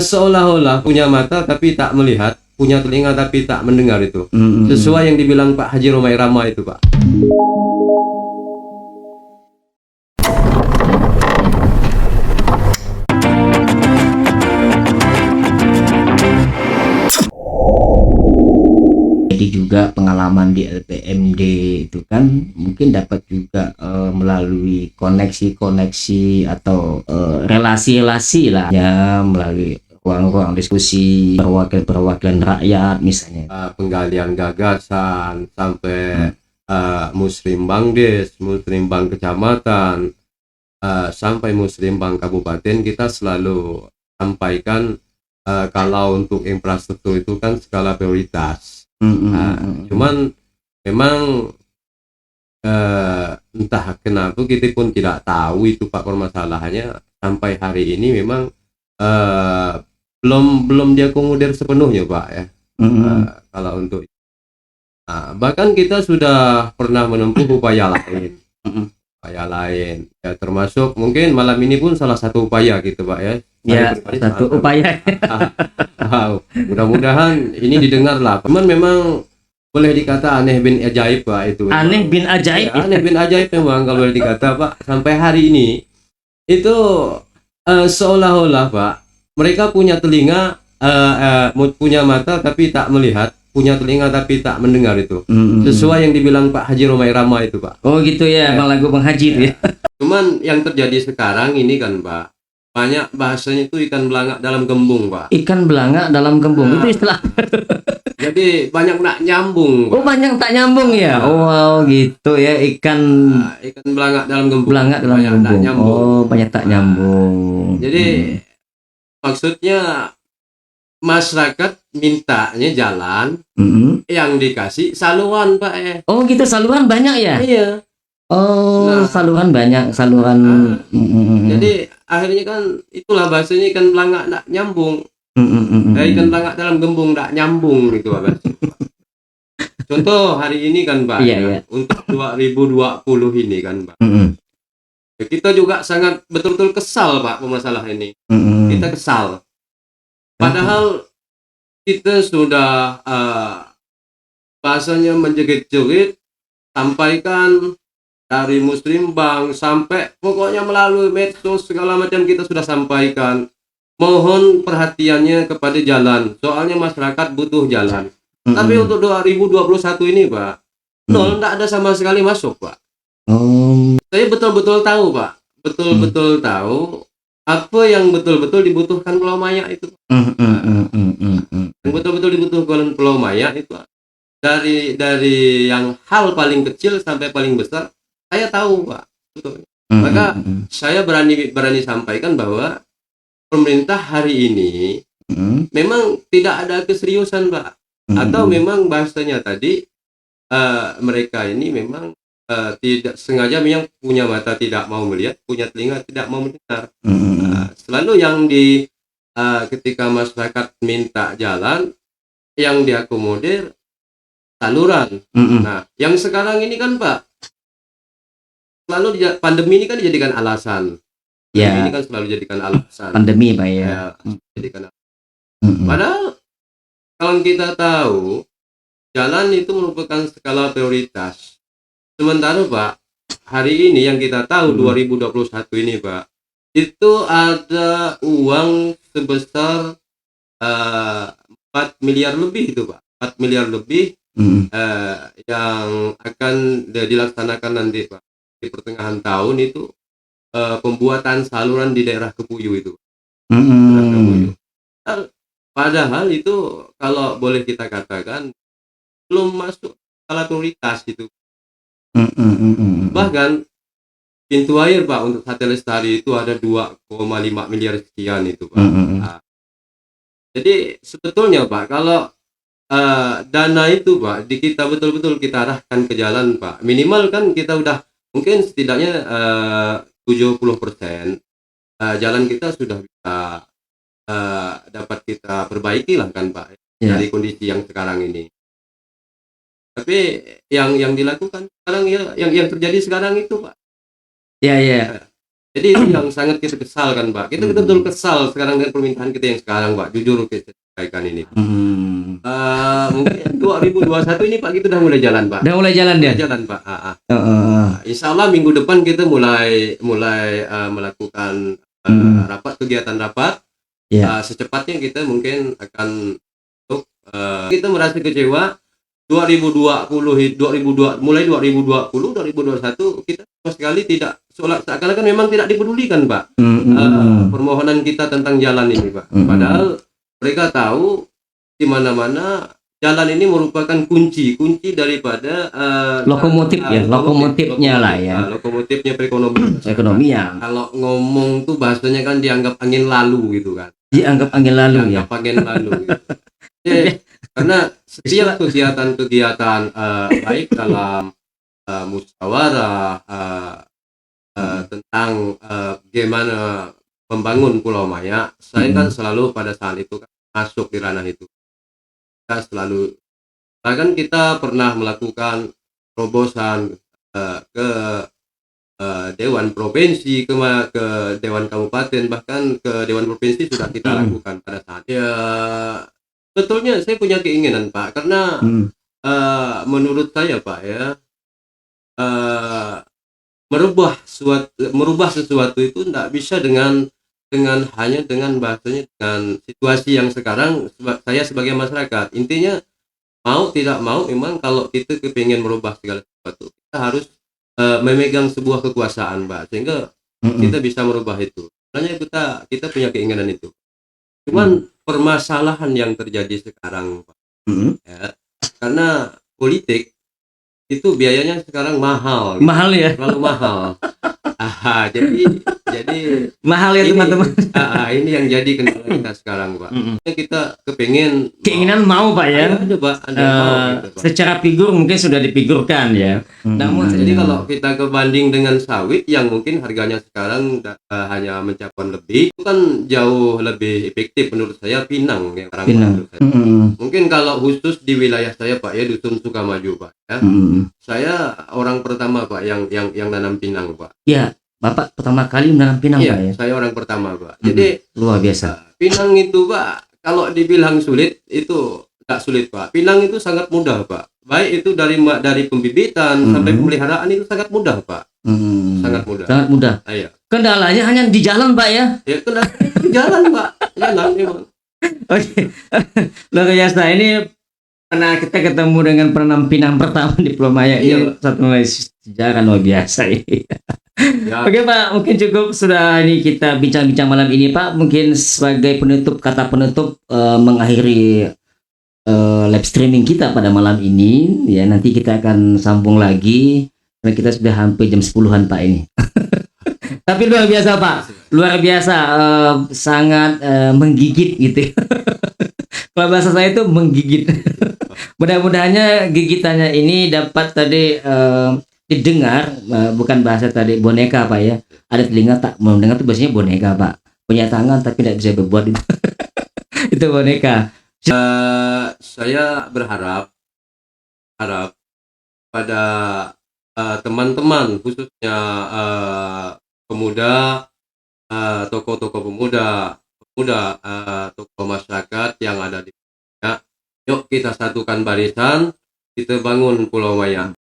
seolah-olah punya mata tapi tak melihat, punya telinga tapi tak mendengar itu. Sesuai yang dibilang Pak Haji Romai Rama itu, Pak. Jadi juga pengalaman di LPMD itu kan mungkin dapat juga melalui koneksi-koneksi atau relasi-relasi lah ya, melalui ruang-ruang diskusi perwakilan rakyat misalnya. Penggalian gagasan sampai Muslim Bank Des, Muslim Bank Kecamatan, sampai Muslim Bank Kabupaten, kita selalu sampaikan kalau untuk infrastruktur itu kan skala prioritas. Cuman memang entah kenapa kita pun tidak tahu itu Pak permasalahannya sampai hari ini memang belum diakomodir sepenuhnya Pak ya. Kalau untuk bahkan kita sudah pernah menempuh upaya lain, ya, termasuk mungkin malam ini pun salah satu upaya gitu Pak ya. Ya, satu upaya. Wow, mudah-mudahan ini didengar lah. Cuman memang boleh dikata aneh bin ajaib Pak itu. Aneh bin ajaib. Ya, aneh bin ajaib memang kalau boleh dikata Pak. Sampai hari ini itu seolah-olah Pak mereka punya telinga, punya mata tapi tak melihat, punya telinga tapi tak mendengar itu. Sesuai yang dibilang Pak Haji Romai Rama itu Pak. Oh gitu ya, Bang Lagu Bang Haji itu ya. Cuman yang terjadi sekarang ini kan Pak, banyak bahasanya itu ikan belangak dalam gembung Pak. Ikan belangak dalam gembung itu istilah. Jadi banyak nak nyambung Pak. Oh banyak tak nyambung ya. Wow gitu ya, ikan belangak dalam gembung. Belangak dalam gembung. Oh banyak tak nyambung. Jadi maksudnya masyarakat mintanya jalan, yang dikasih saluran Pak ya. Oh gitu, saluran banyak ya? Iya. Oh saluran banyak, saluran. Jadi akhirnya kan itulah bahasanya ikan belangak tak nyambung. Ikan belangak dalam gembung tak nyambung gitu Pak. Contoh hari ini kan Pak, iya. untuk 2020 ini kan Pak. Kita juga sangat betul-betul kesal Pak permasalahan ini. Kita kesal. Padahal kita sudah bahasanya menjerit-jerit, sampaikan dari Muslim Bank sampai pokoknya melalui medsos segala macam kita sudah sampaikan. Mohon perhatiannya kepada jalan. Soalnya masyarakat butuh jalan. Tapi untuk 2021 ini Pak, nol, tidak ada sama sekali masuk Pak. Saya betul-betul tahu Pak, betul-betul tahu apa yang betul-betul dibutuhkan Pulau Maya itu. Yang betul-betul dibutuhkan Pulau Maya itu dari yang hal paling kecil sampai paling besar, saya tahu Pak. Betul. Maka saya berani sampaikan bahwa pemerintah hari ini memang tidak ada keseriusan Pak. Atau memang bahasanya tadi mereka ini memang tidak sengaja, yang punya mata tidak mau melihat, punya telinga tidak mau mendengar. Selalu yang ketika masyarakat minta jalan, yang diakomodir saluran. Nah, yang sekarang ini kan Pak, selalu pandemi ini kan dijadikan alasan. Ini kan selalu dijadikan alasan. Pandemi Pak ya. Jadikan padahal kalau kita tahu jalan itu merupakan skala prioritas. Sementara Pak, hari ini yang kita tahu 2021 ini Pak, itu ada uang sebesar 4 miliar lebih itu Pak. 4 miliar lebih yang akan dilaksanakan nanti Pak. Di pertengahan tahun itu pembuatan saluran di daerah Kepuyu itu. Padahal itu kalau boleh kita katakan belum masuk skala prioritas gitu. Bahkan pintu air Pak untuk Hati Lestari itu ada 2,5 miliar sekian itu Pak. Jadi sebetulnya Pak, kalau dana itu Pak kita betul-betul kita arahkan ke jalan Pak, minimal kan kita udah mungkin setidaknya 70% jalan kita sudah bisa dapat kita perbaiki lah kan Pak dari kondisi yang sekarang ini. Tapi yang dilakukan sekarang ya, yang terjadi sekarang itu Pak. Jadi itu yang sangat kita kesalkan, Pak. Kita betul-betul kesal sekarang dengan permintaan kita yang sekarang, Pak. Jujur kita sampaikan ini. Mungkin 2021 ini Pak kita udah mulai jalan, Pak. Udah mulai jalan Mulai dia. jalan, Pak. Insya Allah minggu depan kita mulai melakukan rapat, kegiatan rapat. Ya. Secepatnya kita mungkin akan untuk kita merasa kecewa mulai 2021 kita sama sekali tidak seakan-akan memang tidak dipedulikan, Pak. Permohonan kita tentang jalan ini, Pak. Padahal mereka tahu di mana-mana jalan ini merupakan kunci daripada lokomotifnya lah ya. Lokomotifnya perekonomian. Ekonomian. Kalau ngomong tuh bahasanya kan dianggap angin lalu gitu kan. Dianggap angin lalu ya. Angin lalu gitu. Karena setiap kegiatan-kegiatan baik dalam musyawarah tentang bagaimana membangun Pulau Maya, saya kan selalu pada saat itu kan masuk di ranah itu. Bahkan kita pernah melakukan terobosan ke Dewan Provinsi, ke Dewan Kabupaten, bahkan ke Dewan Provinsi sudah kita lakukan pada saat ya. Betulnya saya punya keinginan, Pak, karena menurut saya, Pak, ya, merubah sesuatu itu tidak bisa hanya dengan bahasanya, dengan situasi yang sekarang. Saya sebagai masyarakat, intinya mau tidak mau memang kalau kita kepingin merubah segala sesuatu, kita harus memegang sebuah kekuasaan, Pak, sehingga kita bisa merubah itu. Makanya kita punya keinginan itu. Cuman permasalahan yang terjadi sekarang, Pak, ya, karena politik itu biayanya sekarang mahal, gitu. Mahal ya, terlalu mahal. Jadi mahal ya teman-teman. Ini yang jadi kendala kita sekarang, Pak. Kita keinginan mau, Pak, ya. Coba Anda mau, gitu, Pak. Secara figur mungkin sudah difigurkan ya. Namun jadi kalau kita kebanding dengan sawit yang mungkin harganya sekarang hanya mencapai lebih, itu kan jauh lebih efektif menurut saya Pinang yang sekarang. Menurut saya. Mungkin kalau khusus di wilayah saya, Pak, ya, Dusun Sukamaju, Pak, ya. Saya orang pertama, Pak, yang nanam pinang, Pak. Ya, Bapak pertama kali menanam pinang, Iya, Pak, ya. saya orang pertama, Pak. Jadi luar biasa. Pinang itu, Pak, kalau dibilang sulit itu tidak sulit, Pak. Pinang itu sangat mudah, Pak. Baik itu dari pembibitan sampai pemeliharaan itu sangat mudah, Pak. Sangat mudah. Sangat mudah. Iya. Kendalanya hanya di jalan, Pak, ya. Ya, kendalanya di jalan, Pak. Jalan memang. Oke. Luar biasa. Ini karena kita ketemu dengan penanam pinang pertama di Pulau Maya, ini satu nilai sejarah luar biasa ini. Ya. Oke, Pak, mungkin cukup sudah ini kita bincang-bincang malam ini, Pak. Mungkin sebagai kata penutup mengakhiri live streaming kita pada malam ini, ya, nanti kita akan sambung lagi karena kita sudah hampir jam 10-an, Pak, ini. Tapi luar biasa, Pak. Luar biasa, sangat menggigit gitu. Kalau bahasa saya itu menggigit. Mudah-mudahannya gigitannya ini dapat tadi didengar, bukan bahasa tadi boneka, Pak, ya. Ada telinga tak mendengar itu biasanya boneka, Pak. Punya tangan tapi tidak bisa berbuat itu. Itu boneka. Saya berharap pada teman-teman, khususnya pemuda, tokoh-tokoh pemuda, tokoh masyarakat yang ada di Maya. Yuk kita satukan barisan, kita bangun Pulau Maya.